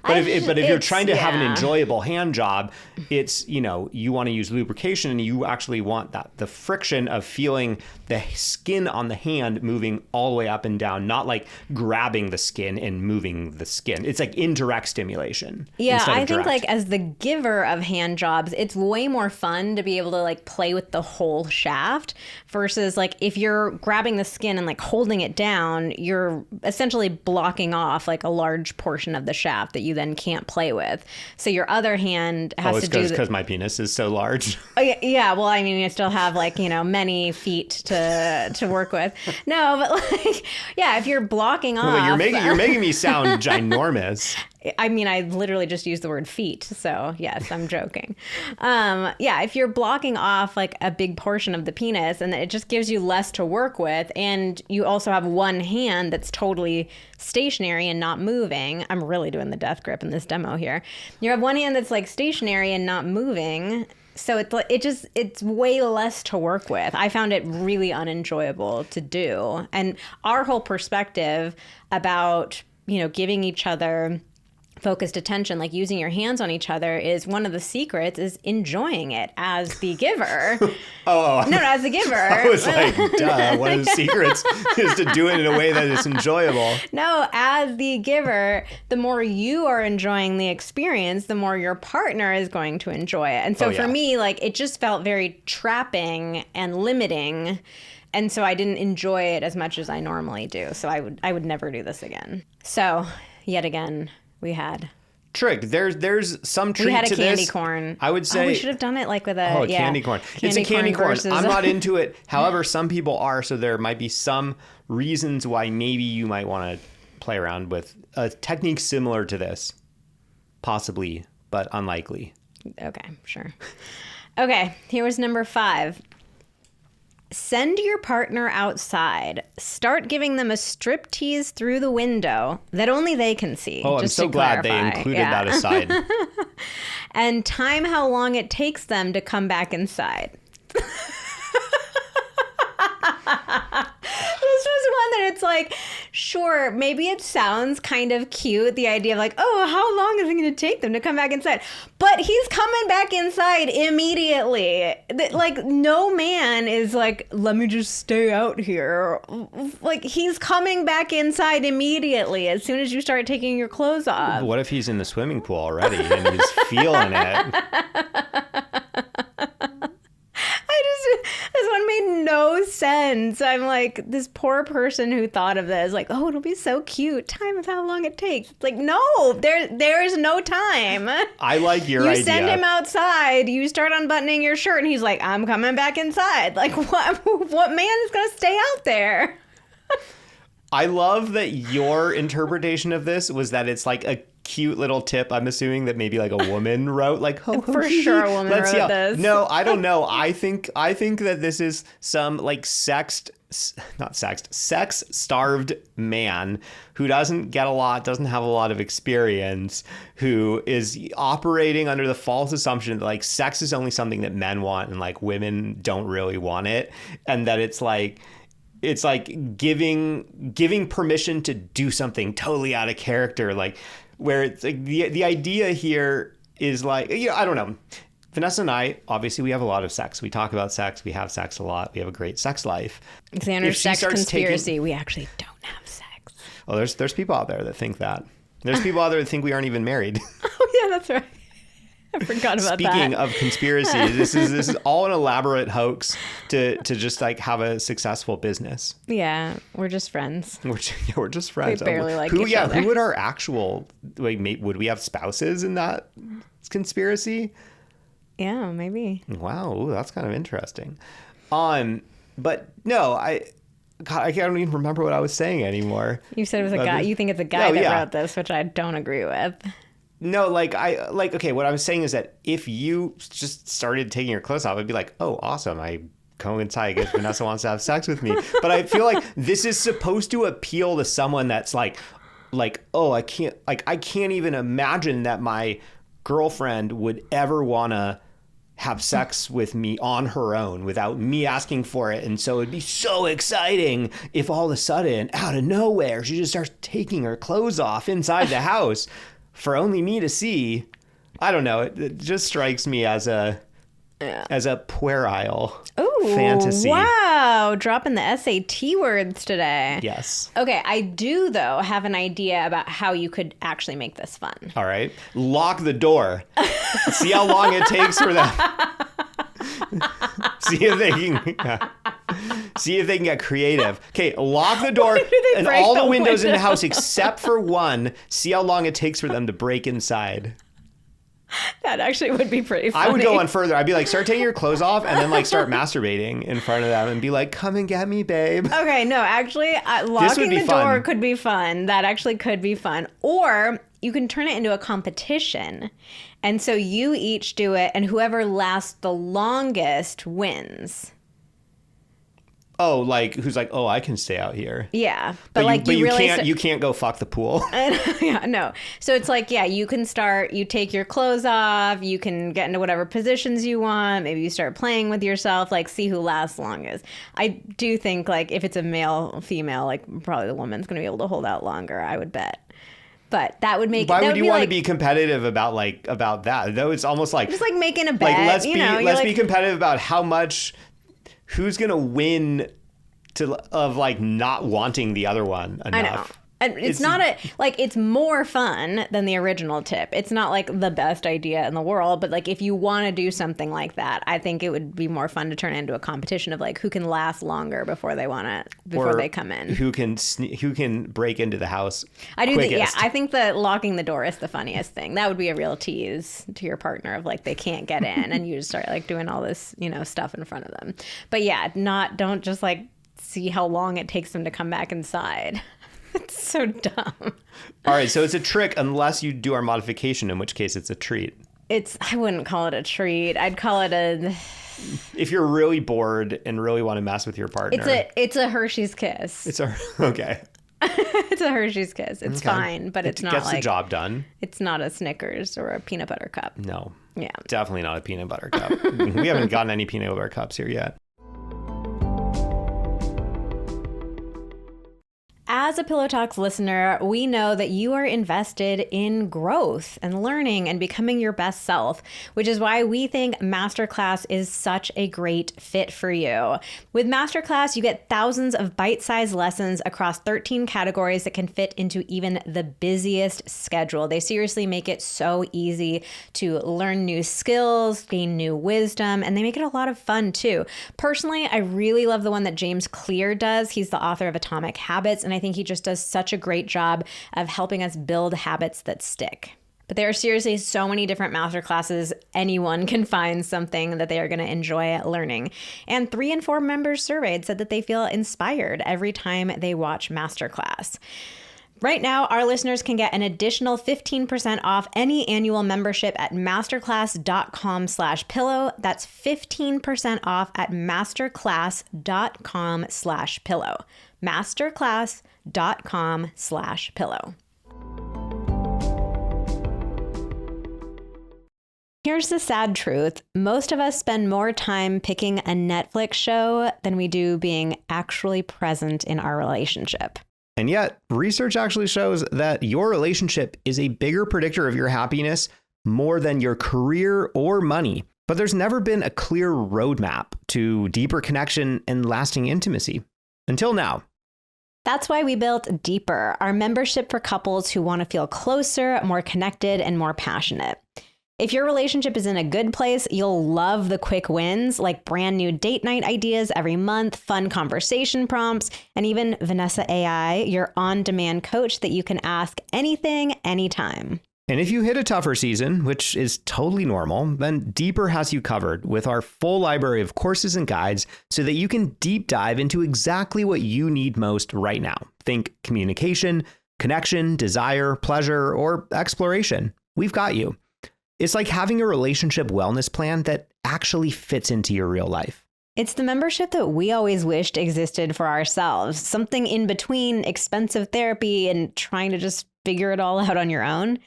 But if you're trying to have an enjoyable hand job, it's, you want to use lubrication, and you actually want the friction of feeling the skin on the hand moving all the way up and down, not like grabbing the skin and moving the skin. It's like indirect stimulation. Yeah, I think direct. like as the giver of hand jobs, it's way more fun to be able to like play with the whole shaft versus like if you're grabbing the skin and like holding it down, you're essentially blocking off like a large portion of the shaft that you then can't play with. So your other hand has to do because my penis is so large. Oh, yeah. Well, I mean, you still have like, many feet to work with. No, but like, yeah, if you're blocking off. Well, you're making me sound ginormous. I mean, I literally just used the word feet. So yes, I'm joking. Yeah, if you're blocking off like a big portion of the penis, and it just gives you less to work with, and you also have one hand that's totally stationary and not moving. I'm really doing the death grip in this demo here. You have one hand that's like stationary and not moving. So it's way less to work with. I found it really unenjoyable to do. And our whole perspective about, giving each other focused attention, like using your hands on each other, is one of the secrets is enjoying it as the giver. As the giver. I was like, duh, one of the secrets is to do it in a way that is enjoyable. No, as the giver, the more you are enjoying the experience, the more your partner is going to enjoy it. And so for me, like, it just felt very trapping and limiting. And so I didn't enjoy it as much as I normally do. So I would never do this again. So yet again, we had trick. There's some treat to this. We had a candy corn. I would say we should have done it like with a candy corn. It's a candy corn. Versus... I'm not into it. However, some people are, so there might be some reasons why maybe you might want to play around with a technique similar to this, possibly, but unlikely. Okay, sure. Okay, here was number 5. Send your partner outside. Start giving them a strip tease through the window that only they can see. Oh, I'm so glad they included that aside. And time how long it takes them to come back inside. This was one that it's like, sure, maybe it sounds kind of cute, the idea of like, oh, how long is it going to take them to come back inside? But he's coming back inside immediately. Like, no man is like, let me just stay out here. Like, he's coming back inside immediately as soon as you start taking your clothes off. What if he's in the swimming pool already and he's feeling it? This one made no sense. I'm like, this poor person who thought of this, like, oh, it'll be so cute. Time of how long it takes. It's like, no, there is no time. I like your idea. You send him outside, you start unbuttoning your shirt, and he's like, I'm coming back inside. Like, what man is going to stay out there? I love that your interpretation of this was that it's like a cute little tip. I'm assuming that maybe like a woman wrote, like, for sure a woman wrote this. No, I don't know. I think that this is some like sex starved man who doesn't get a lot, doesn't have a lot of experience, who is operating under the false assumption that like sex is only something that men want and like women don't really want it, and that it's like giving permission to do something totally out of character, like where it's like the idea here is like, I don't know. Vanessa and I, obviously, we have a lot of sex. We talk about sex. We have sex a lot. We have a great sex life. Xander's sex conspiracy. We actually don't have sex. Oh, there's people out there that think that. There's people out there that think we aren't even married. Oh, yeah, that's right. I forgot about that. Speaking of conspiracy, this is all an elaborate hoax to just like have a successful business. Yeah, we're just friends. We're just friends. We barely like each other. Who would our actual, like, would we have spouses in that conspiracy? Yeah, maybe. Wow, ooh, that's kind of interesting. But no, I don't even remember what I was saying anymore. You said it was a guy. You think it's a guy that wrote this, which I don't agree with. No, okay, what I was saying is that if you just started taking your clothes off, I'd be like, oh, awesome. I go inside. I guess Vanessa wants to have sex with me. But I feel like this is supposed to appeal to someone that's like, oh, I can't even imagine that my girlfriend would ever want to have sex with me on her own without me asking for it. And so it'd be so exciting if all of a sudden, out of nowhere, she just starts taking her clothes off inside the house for only me to see. I don't know. It just strikes me as a puerile fantasy. Wow. Dropping the SAT words today. Yes. Okay. I do, though, have an idea about how you could actually make this fun. All right. Lock the door. See how long it takes for them. See if they can get creative. Okay, lock the door and all the windows in the house except for one. See how long it takes for them to break inside. That actually would be pretty funny. I would go on further. I'd be like, start taking your clothes off and then like start masturbating in front of them and be like, come and get me, babe. Okay, no, actually, locking the door could be fun. That actually could be fun. Or you can turn it into a competition. And so you each do it, and whoever lasts the longest wins. Oh, like who's like, oh, I can stay out here. Yeah, but you really can't. You can't go fuck the pool. Yeah, no. So it's like, yeah, you can start. You take your clothes off. You can get into whatever positions you want. Maybe you start playing with yourself. Like, see who lasts longest. I do think like if it's a male, female, like probably the woman's gonna be able to hold out longer. I would bet. But that would make. Why would you want to be competitive about that? Though it's almost like just like making a bet. Like let's be competitive about how much. Who's gonna win of like not wanting the other one enough? I know. And it's not it's more fun than the original tip. It's not like the best idea in the world, but like if you want to do something like that, I think it would be more fun to turn it into a competition of like who can last longer before they come in. Who can break into the house quickest. I think that locking the door is the funniest thing. That would be a real tease to your partner of like they can't get in and you just start like doing all this, stuff in front of them. But yeah, don't just like see how long it takes them to come back inside. It's so dumb. All right, so it's a trick unless you do our modification, in which case it's a treat. I wouldn't call it a treat. I'd call it If you're really bored and really want to mess with your partner. It's a Hershey's Kiss. Okay. It's a Hershey's Kiss. It's fine, but it's not gets like... the job done. It's not a Snickers or a peanut butter cup. No. Yeah. Definitely not a peanut butter cup. We haven't gotten any peanut butter cups here yet. As a Pillow Talks listener, we know that you are invested in growth and learning and becoming your best self, which is why we think Masterclass is such a great fit for you. With Masterclass, you get thousands of bite-sized lessons across 13 categories that can fit into even the busiest schedule. They seriously make it so easy to learn new skills, gain new wisdom, and they make it a lot of fun too. Personally, I really love the one that James Clear does. He's the author of Atomic Habits, and I think he just does such a great job of helping us build habits that stick. But there are seriously so many different masterclasses. Anyone can find something that they are going to enjoy learning. And 3 in 4 members surveyed said that they feel inspired every time they watch Masterclass. Right now, our listeners can get an additional 15% off any annual membership at masterclass.com/pillow. That's 15% off at masterclass.com/pillow. masterclass.com/pillow. Here's the sad truth. Most of us spend more time picking a Netflix show than we do being actually present in our relationship. And yet, research actually shows that your relationship is a bigger predictor of your happiness more than your career or money. But there's never been a clear roadmap to deeper connection and lasting intimacy. Until now. That's why we built Deeper, our membership for couples who want to feel closer, more connected, and more passionate. If your relationship is in a good place, you'll love the quick wins like brand new date night ideas every month, fun conversation prompts, and even Vanessa AI, your on-demand coach that you can ask anything, anytime. And if you hit a tougher season, which is totally normal, then Deeper has you covered with our full library of courses and guides so that you can deep dive into exactly what you need most right now. Think communication, connection, desire, pleasure, or exploration. We've got you. It's like having a relationship wellness plan that actually fits into your real life. It's the membership that we always wished existed for ourselves. Something in between expensive therapy and trying to just figure it all out on your own.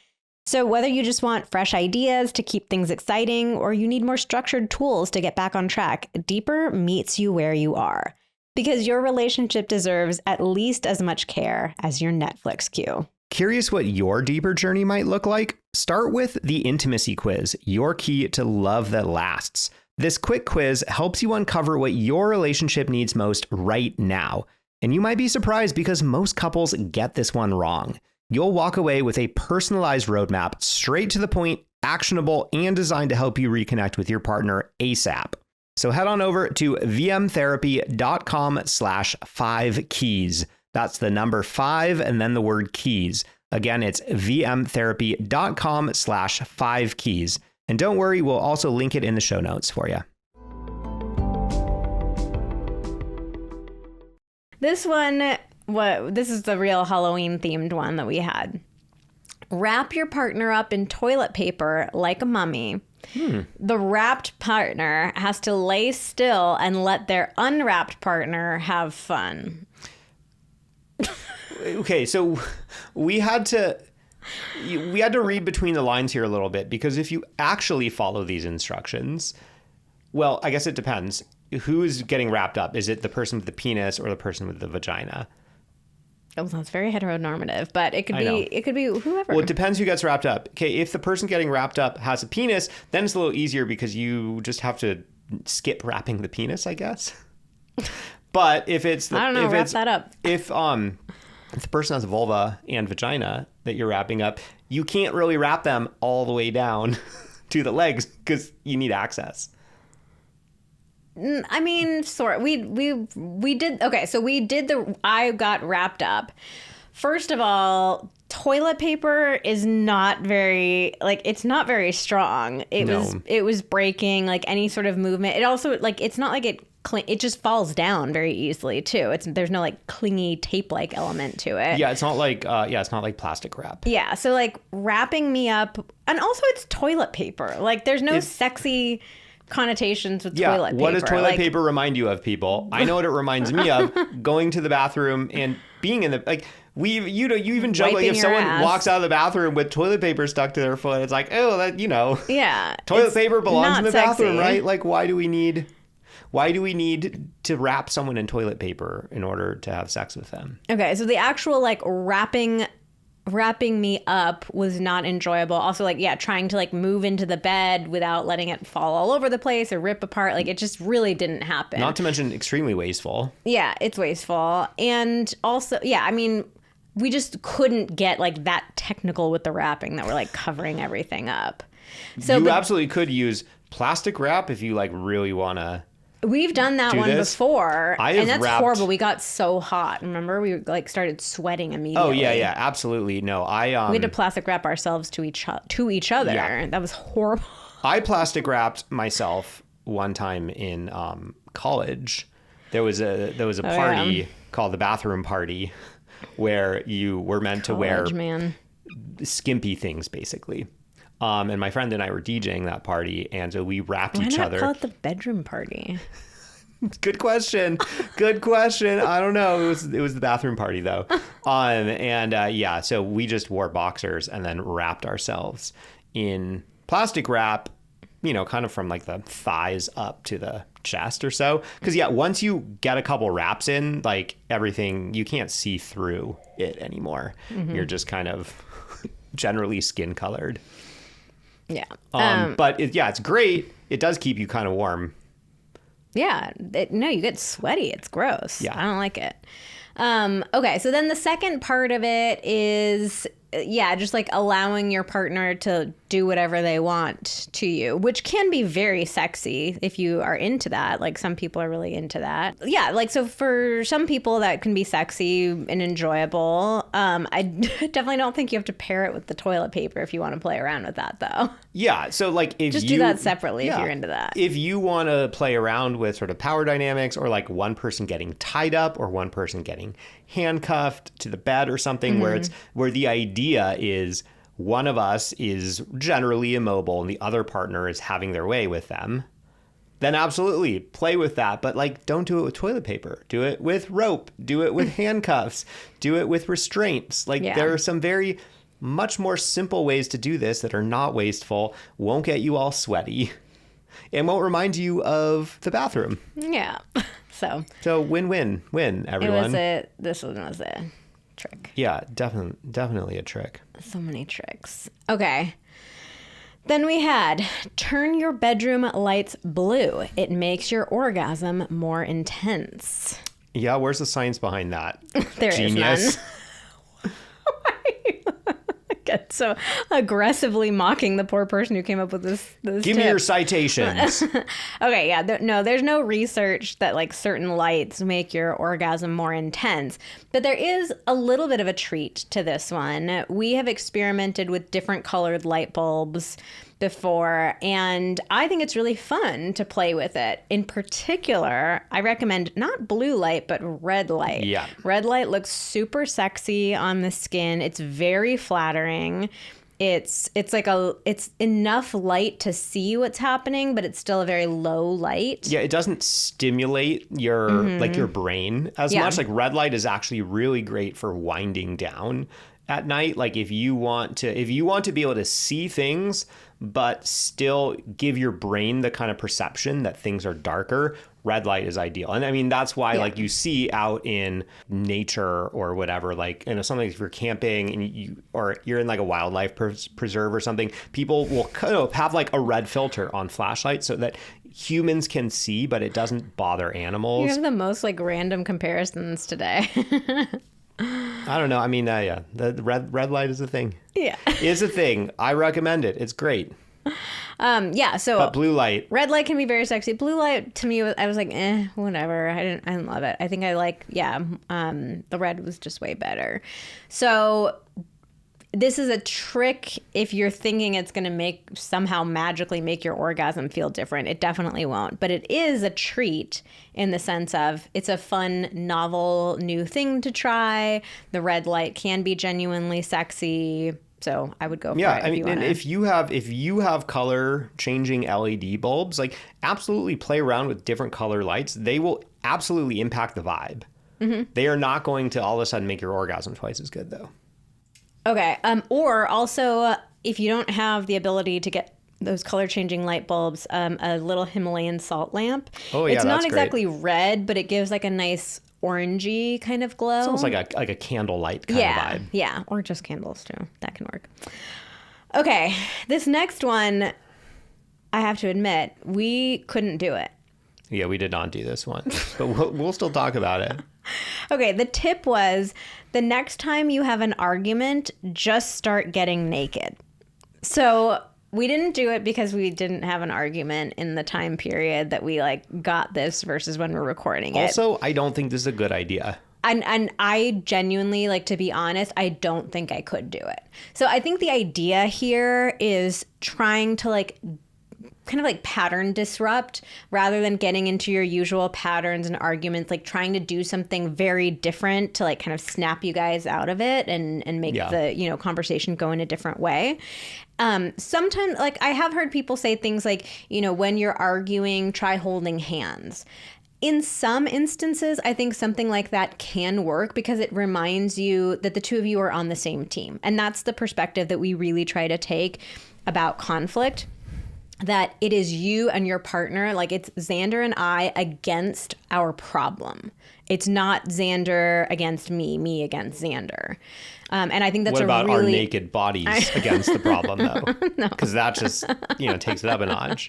So whether you just want fresh ideas to keep things exciting or you need more structured tools to get back on track, Deeper meets you where you are. Because your relationship deserves at least as much care as your Netflix queue. Curious what your deeper journey might look like? Start with the Intimacy Quiz, your key to love that lasts. This quick quiz helps you uncover what your relationship needs most right now. And you might be surprised because most couples get this one wrong. You'll walk away with a personalized roadmap, straight to the point, actionable, and designed to help you reconnect with your partner ASAP. So head on over to vmtherapy.com/5keys. That's the number 5 and then the word keys. Again, it's vmtherapy.com/5keys. And don't worry, we'll also link it in the show notes for you. This is the real Halloween themed one that we had. Wrap your partner up in toilet paper like a mummy. The wrapped partner has to lay still and let their unwrapped partner have fun. Okay, so we had to read between the lines here a little bit, because if you actually follow these instructions, well, I guess it depends. Who is getting wrapped up? Is it the person with the penis or the person with the vagina? Oh, that's very heteronormative, but it could be whoever. Well, it depends who gets wrapped up. Okay, if the person getting wrapped up has a penis, then it's a little easier because you just have to skip wrapping the penis, I guess. But if it's wrap that up. If the person has a vulva and vagina that you're wrapping up, you can't really wrap them all the way down to the legs because you need access. I mean, sort. We did. Okay, so we did I got wrapped up. First of all, toilet paper is not very, it's not very strong. It was breaking, any sort of movement. It also, it's not like it just falls down very easily too. There's no clingy tape-like element to it. Yeah, it's not like plastic wrap. Yeah, so wrapping me up, and also it's toilet paper. There's no sexy connotations with Yeah, toilet paper. what does toilet paper remind you of, people? I know what it reminds me of: going to the bathroom and being in the like. You even joke like if someone walks out of the bathroom with toilet paper stuck to their foot, it's like, oh, that Yeah, toilet paper belongs in the bathroom, sexy. right? Like, why do we need to wrap someone in toilet paper in order to have sex with them? Okay, so the actual like wrapping me up was not enjoyable. Also, like, yeah, trying to like move into the bed without letting it fall all over the place or rip apart. Like, it just really didn't happen. Not to mention extremely wasteful. Yeah, it's wasteful. And also, yeah, I mean, we just couldn't get like that technical with the wrapping that we're like covering everything up. So you absolutely could use plastic wrap if you like really want to. We've done that one before, and that's horrible. We got so hot. Remember, we like started sweating immediately. Oh yeah, absolutely. No, we had to plastic wrap ourselves to each other. Yeah. That was horrible. I plastic wrapped myself one time in college. There was a party called the bathroom party, where you were meant to wear skimpy things, basically. And my friend and I were DJing that party, and so we wrapped each other. Why not call it the bedroom party? Good question. I don't know. It was the bathroom party though. So we just wore boxers and then wrapped ourselves in plastic wrap, kind of from like the thighs up to the chest or so. Because once you get a couple wraps in, like everything, you can't see through it anymore. Mm-hmm. You're just kind of generally skin colored. Yeah. But it's great. It does keep you kind of warm. Yeah. You get sweaty. It's gross. Yeah. I don't like it. Okay. So then the second part of it is, just like allowing your partner to do whatever they want to you, which can be very sexy if you are into that. Like, some people are really into that. Yeah. Like, so for some people that can be sexy and enjoyable. I definitely don't think you have to pair it with the toilet paper if you want to play around with that, though. Yeah. So like, if just do that separately if you're into that. If you want to play around with sort of power dynamics, or like one person getting tied up or one person getting handcuffed to the bed or something, Mm-hmm. where the idea is one of us is generally immobile and the other partner is having their way with them, then absolutely play with that. But like, don't do it with toilet paper. Do it with rope. Do it with handcuffs. Do it with restraints. Like, there are some very much more simple ways to do this that are not wasteful, won't get you all sweaty, and won't remind you of the bathroom. Yeah. So win, everyone. This one was a trick. Yeah, definitely a trick. So many tricks. Okay. Then we had turn your bedroom lights blue. It makes your orgasm more intense. Yeah, where's the science behind that? There Genius. is none. Get so aggressively mocking the poor person who came up with this Give me your citations. Okay, yeah. There's no research that like certain lights make your orgasm more intense. But there is a little bit of a treat to this one. We have experimented with different colored light bulbs before, and I think it's really fun to play with it. In particular, I recommend not blue light, but red light. Yeah. Red light looks super sexy on the skin. It's very flattering. It's enough light to see what's happening, but it's still a very low light. Yeah, it doesn't stimulate your like your brain as much. Like, red light is actually really great for winding down at night. Like, if you want to be able to see things but still give your brain the kind of perception that things are darker, red light is ideal. And I mean, that's why like you see out in nature or whatever, like, something, if you're camping and you're in like a wildlife preserve or something, people will kind of have like a red filter on flashlights so that humans can see, but it doesn't bother animals. You have the most like random comparisons today. I don't know. I mean, the red light is a thing. Yeah. It's a thing. I recommend it. It's great. So but blue light. Red light can be very sexy. Blue light to me, I was like, whatever. I didn't love it. I think I like, the red was just way better. So this is a trick if you're thinking it's going to somehow magically make your orgasm feel different. It definitely won't. But it is a treat in the sense of it's a fun, novel, new thing to try. The red light can be genuinely sexy. So I would go for Yeah, it. I mean, and if you have color changing LED bulbs, like absolutely play around with different color lights. They will absolutely impact the vibe. They are not going to all of a sudden make your orgasm twice as good, though. Okay. Or also, if you don't have the ability to get those color changing light bulbs, a little Himalayan salt lamp. Oh, yeah, it's not that's exactly red, but it gives like a nice orangey kind of glow. It's almost like a candlelight kind of vibe. Yeah, or just candles too. That can work. Okay, this next one, I have to admit, we couldn't do it. Yeah, we did not do this one, but we'll still talk about it. Okay, the tip was the next time you have an argument, just start getting naked. So we didn't do it because we didn't have an argument in the time period that we like got this versus when we're recording it. Also, I don't think this is a good idea. And I genuinely, like, to be honest, I don't think I could do it. So I think the idea here is trying to like kind of like pattern disrupt rather than getting into your usual patterns and arguments, like trying to do something very different to like kind of snap you guys out of it and make the, you know, conversation go in a different way. Sometimes, like, I have heard people say things like, you know, when you're arguing, try holding hands. In some instances, I think something like that can work because it reminds you that the two of you are on the same team. And that's the perspective that we really try to take about conflict. That it is you and your partner, like it's Xander and I against our problem. It's not Xander against me against Xander. And I think that's what about really... our naked bodies against the problem, though? Because that just, you know, takes it up a notch.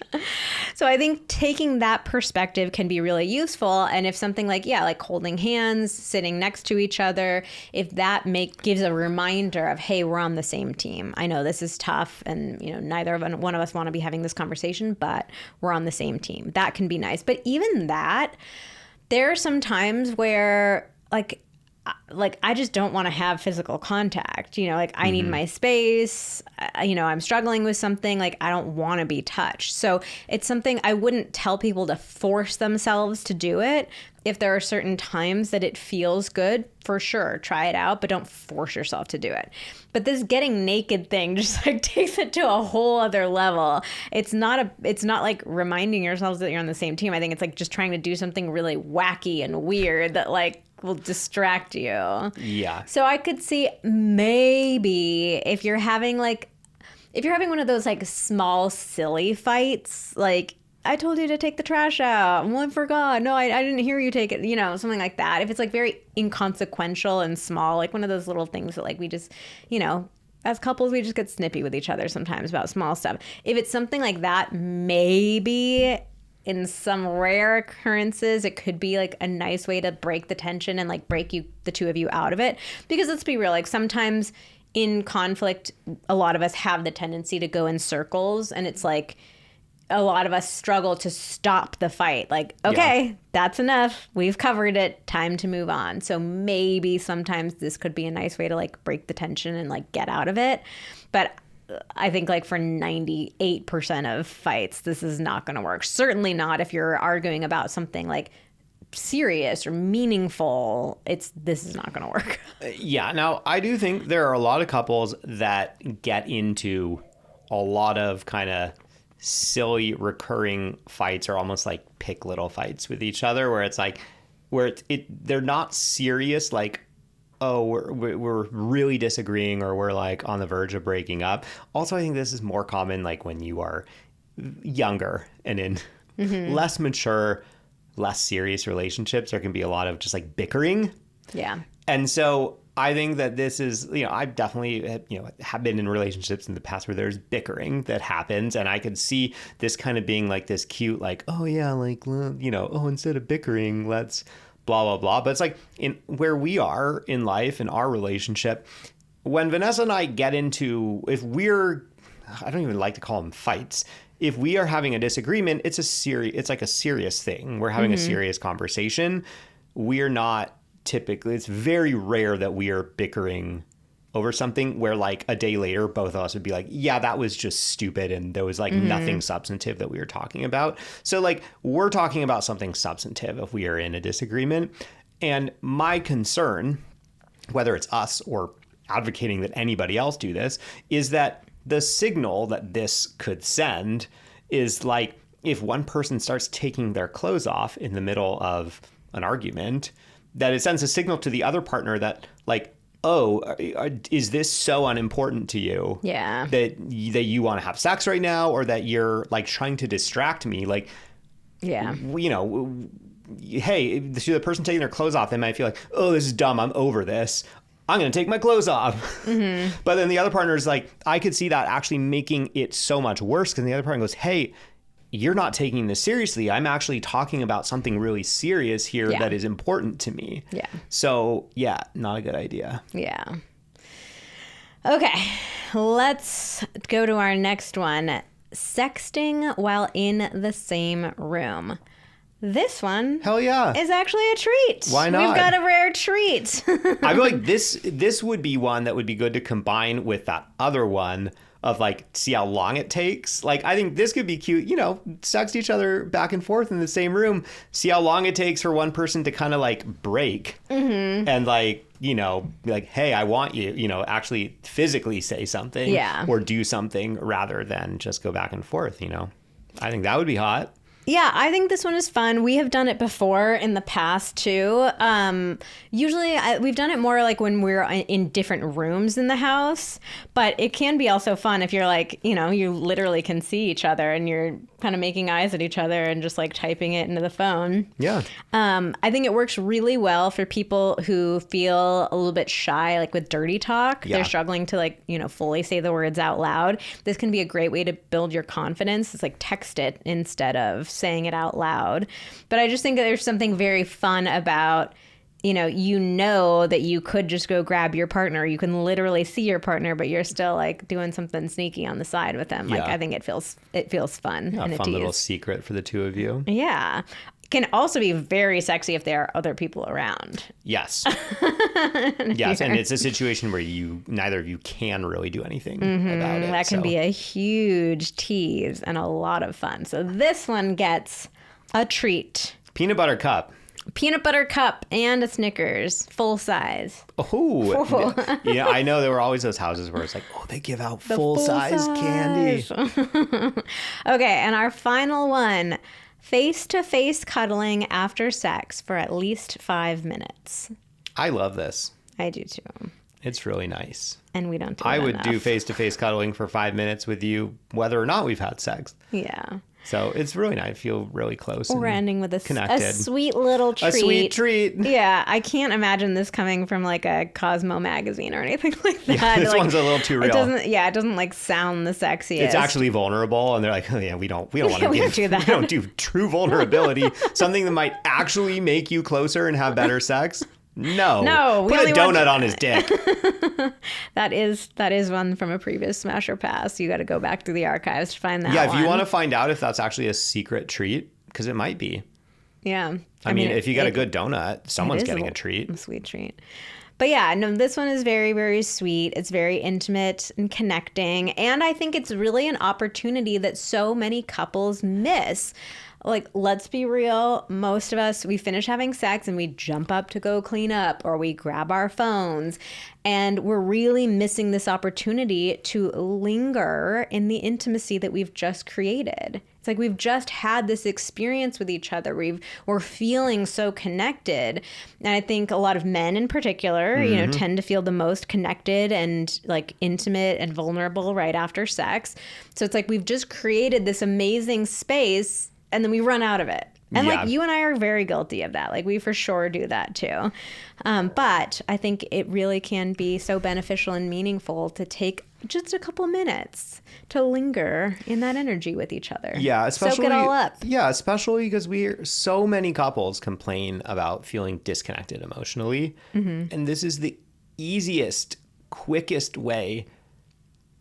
So I think taking that perspective can be really useful. And if something like, like holding hands, sitting next to each other, if that gives a reminder of, hey, we're on the same team. I know this is tough and, you know, neither of one of us want to be having this conversation, but we're on the same team. That can be nice. But even that, there are some times where like I just don't want to have physical contact, you know, like I need my space, you know, I'm struggling with something, like I don't want to be touched. So it's something I wouldn't tell people to force themselves to do it. If there are certain times that it feels good, for sure, try it out, but don't force yourself to do it. But this getting naked thing just like takes it to a whole other level. It's not like reminding yourselves that you're on the same team. I think it's like just trying to do something really wacky and weird that like will distract you. Yeah. So I could see maybe if you're having one of those like small silly fights, like I told you to take the trash out. Well, I forgot. No, I didn't hear you take it. You know, something like that. If it's like very inconsequential and small, like one of those little things that like we just, you know, as couples, we just get snippy with each other sometimes about small stuff. If it's something like that, maybe in some rare occurrences, it could be like a nice way to break the tension and like break the two of you out of it. Because let's be real, like sometimes in conflict, a lot of us have the tendency to go in circles, and it's like a lot of us struggle to stop the fight. Like, okay, that's enough. We've covered it. Time to move on. So maybe sometimes this could be a nice way to like break the tension and like get out of it. But I think like for 98% of fights, this is not going to work. Certainly not if you're arguing about something like serious or meaningful. This is not going to work. Yeah. Now, I do think there are a lot of couples that get into a lot of kind of silly recurring fights, or almost like pick little fights with each other, where it's like they're not serious, like, oh, we're really disagreeing, or we're like on the verge of breaking up. Also, I think this is more common like when you are younger and in less mature, less serious relationships. There can be a lot of just like bickering. Yeah. And so I think that this is, you know, I've definitely, you know, have been in relationships in the past where there's bickering that happens. And I could see this kind of being like this cute, like, oh yeah, like, you know, oh, instead of bickering, let's blah, blah, blah. But it's like in where we are in life, in our relationship, when Vanessa and I get into, I don't even like to call them fights. If we are having a disagreement, it's like a serious thing. We're having a serious conversation. We're not typically, it's very rare that we are bickering over something where like a day later, both of us would be like, yeah, that was just stupid. And there was like nothing substantive that we were talking about. So like we're talking about something substantive if we are in a disagreement. And my concern, whether it's us or advocating that anybody else do this, is that the signal that this could send is like if one person starts taking their clothes off in the middle of an argument, that it sends a signal to the other partner that like, oh, is this so unimportant to you? Yeah. That you want to have sex right now, or that you're like trying to distract me? Like, yeah, you know, hey, to the person taking their clothes off, they might feel like, oh, this is dumb. I'm over this. I'm going to take my clothes off. Mm-hmm. But then the other partner is like, I could see that actually making it so much worse, because the other partner goes, hey, you're not taking this seriously. I'm actually talking about something really serious here that is important to me. Yeah. So, yeah, not a good idea. Yeah. Okay, let's go to our next one. Sexting while in the same room. This one, hell yeah, is actually a treat. Why not? We've got a rare treat. I feel like this would be one that would be good to combine with that other one of like, see how long it takes. Like, I think this could be cute, you know, sext each other back and forth in the same room, see how long it takes for one person to kind of like break and like, you know, be like, hey, I want you, you know, actually physically say something or do something rather than just go back and forth, you know. I think that would be hot. Yeah, I think this one is fun. We have done it before in the past too. Usually we've done it more like when we're in different rooms in the house, but it can be also fun if you're like, you know, you literally can see each other and you're kind of making eyes at each other and just like typing it into the phone. Yeah. I think it works really well for people who feel a little bit shy, like with dirty talk. Yeah. They're struggling to like, you know, fully say the words out loud. This can be a great way to build your confidence. It's like text it instead of saying it out loud. But I just think that there's something very fun about, you know that you could just go grab your partner. You can literally see your partner, but you're still like doing something sneaky on the side with them. Like, I think it feels fun. Yeah, and a fun little secret for the two of you. Yeah. Can also be very sexy if there are other people around. Yes. Yes, and it's a situation where neither of you can really do anything about it. That can be a huge tease and a lot of fun. So this one gets a treat. Peanut butter cup. Peanut butter cup and a Snickers, full size. Oh, yeah. I know there were always those houses where it's like, oh, they give out full size candy. Okay, and our final one. Face-to-face cuddling after sex for at least 5 minutes. I love this. I do too. It's really nice. And we don't do it I would enough. do face-to-face cuddling for 5 minutes with you, whether or not we've had sex. Yeah. So it's really nice. I feel really close. We're ending with a connected. sweet little treat. A sweet treat. Yeah, I can't imagine this coming from like a Cosmo magazine or anything like that. Yeah, this like, one's a little too real. It doesn't like sound the sexiest. It's actually vulnerable, and they're like, oh, yeah, we don't want to do that. We don't do true vulnerability. Something that might actually make you closer and have better sex. No, we put only a donut on his dick. That is one from a previous Smash or Pass. You got to go back through the archives to find that. Yeah, if you want to find out if that's actually a secret treat, because it might be. Yeah, I mean, if you got a good donut, someone's getting a treat. A sweet treat. But yeah, no, this one is very, very sweet. It's very intimate and connecting, and I think it's really an opportunity that so many couples miss. Like, let's be real. Most of us, we finish having sex and we jump up to go clean up, or we grab our phones, and we're really missing this opportunity to linger in the intimacy that we've just created. It's like we've just had this experience with each other. We're feeling so connected. And I think a lot of men in particular, tend to feel the most connected and like intimate and vulnerable right after sex. So it's like we've just created this amazing space, and then we run out of it. And like you and I are very guilty of that. Like we for sure do that too. But I think it really can be so beneficial and meaningful to take just a couple minutes to linger in that energy with each other. Yeah, especially soak it all up. Yeah, especially because so many couples complain about feeling disconnected emotionally. Mm-hmm. And this is the easiest, quickest way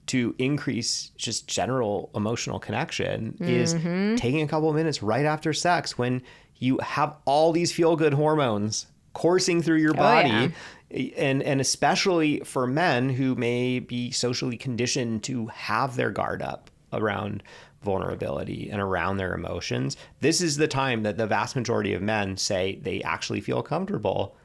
to increase just general emotional connection is taking a couple of minutes right after sex when you have all these feel-good hormones coursing through your body. And especially for men who may be socially conditioned to have their guard up around vulnerability and around their emotions. This is the time that the vast majority of men say they actually feel comfortable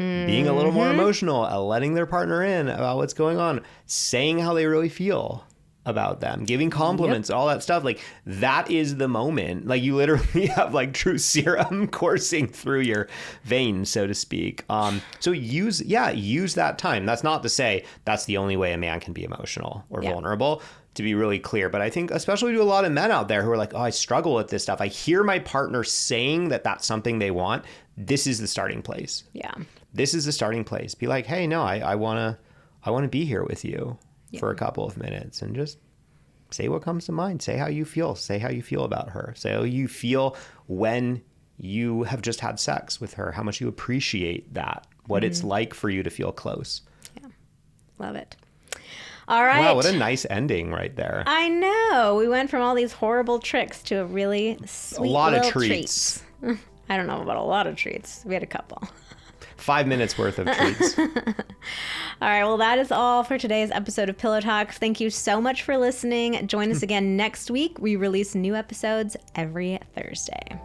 being a little more emotional, letting their partner in about what's going on, saying how they really feel about them, giving compliments, all that stuff. Like, that is the moment. Like, you literally have like true serum coursing through your veins, so to speak. So use that time. That's not to say that's the only way a man can be emotional or vulnerable, to be really clear. But I think especially to a lot of men out there who are like, oh, I struggle with this stuff. I hear my partner saying that that's something they want. This is the starting place. Yeah. This is the starting place. Be like, hey, no, I want to be here with you for a couple of minutes, and just say what comes to mind. Say how you feel. Say how you feel about her. Say how you feel when you have just had sex with her, how much you appreciate that, what it's like for you to feel close. Yeah. Love it. All right. Wow, what a nice ending right there. I know. We went from all these horrible tricks to a really sweet little treats. I don't know about a lot of treats. We had a couple. 5 minutes worth of treats. All right. Well, that is all for today's episode of Pillow Talk. Thank you so much for listening. Join us again next week. We release new episodes every Thursday.